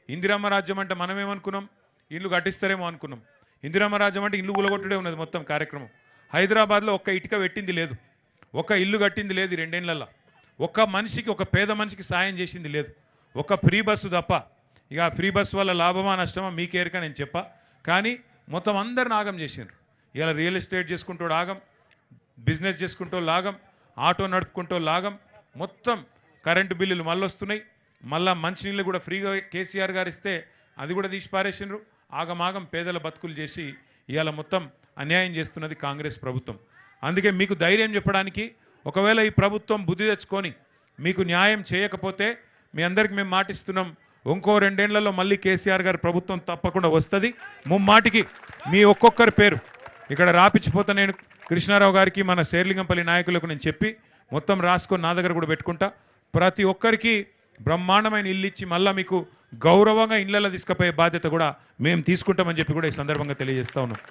ఇందిరమ్మ రాజ్యం అంటే మనమేమనుకున్నాం, ఇల్లు కట్టిస్తారేమో అనుకున్నాం. ఇందిరమ్మ రాజ్యం అంటే ఇల్లు కూలగొట్టుడే ఉన్నది మొత్తం కార్యక్రమం. హైదరాబాద్లో ఒక్క ఇటుక పెట్టింది లేదు, ఒక్క ఇల్లు కట్టింది లేదు. 2 ఏళ్లలో ఒక్క మనిషికి, ఒక పేద మనిషికి సాయం చేసింది లేదు. ఒక ఫ్రీ బస్సు తప్ప. ఇక ఆ ఫ్రీ బస్సు వల్ల లాభమా నష్టమా మీకేరక నేను చెప్పా. కానీ మొత్తం అందరిని ఆగం చేసిండ్రు. ఇలా రియల్ ఎస్టేట్ చేసుకుంటూ ఆగం, బిజినెస్ చేసుకుంటూ లాగం, ఆటో నడుపుకుంటూ లాగం, మొత్తం కరెంటు బిల్లులు మళ్ళీ వస్తున్నాయి. మళ్ళా మంచినీళ్ళు కూడా ఫ్రీగా కేసీఆర్ గారు ఇస్తే అది కూడా తీసి పారేసిండ్రు. ఆగమాగం పేదల బతుకులు చేసి ఇవాళ మొత్తం అన్యాయం చేస్తున్నది కాంగ్రెస్ ప్రభుత్వం. అందుకే మీకు ధైర్యం చెప్పడానికి, ఒకవేళ ఈ ప్రభుత్వం బుద్ధి తెచ్చుకొని మీకు న్యాయం చేయకపోతే మీ అందరికి మేము మాటిస్తున్నాం, ఇంకో 2 ఏళ్లలో మళ్ళీ కేసీఆర్ గారి ప్రభుత్వం తప్పకుండా వస్తుంది. ముమ్మాటికి మీ ఒక్కొక్కరి పేరు ఇక్కడ రాపిచ్చిపోతా. నేను కృష్ణారావు గారికి, మన శేర్లింగంపల్లి నాయకులకు నేను చెప్పి మొత్తం రాసుకొని నా దగ్గర కూడా పెట్టుకుంటా. ప్రతి ఒక్కరికి బ్రహ్మాండమైన ఇల్లు ఇచ్చి మళ్ళీ మీకు గౌరవంగా ఇళ్లలో తీసుకుపోయే బాధ్యత కూడా మేము తీసుకుంటామని చెప్పి కూడా ఈ సందర్భంగా తెలియజేస్తా ఉన్నాం.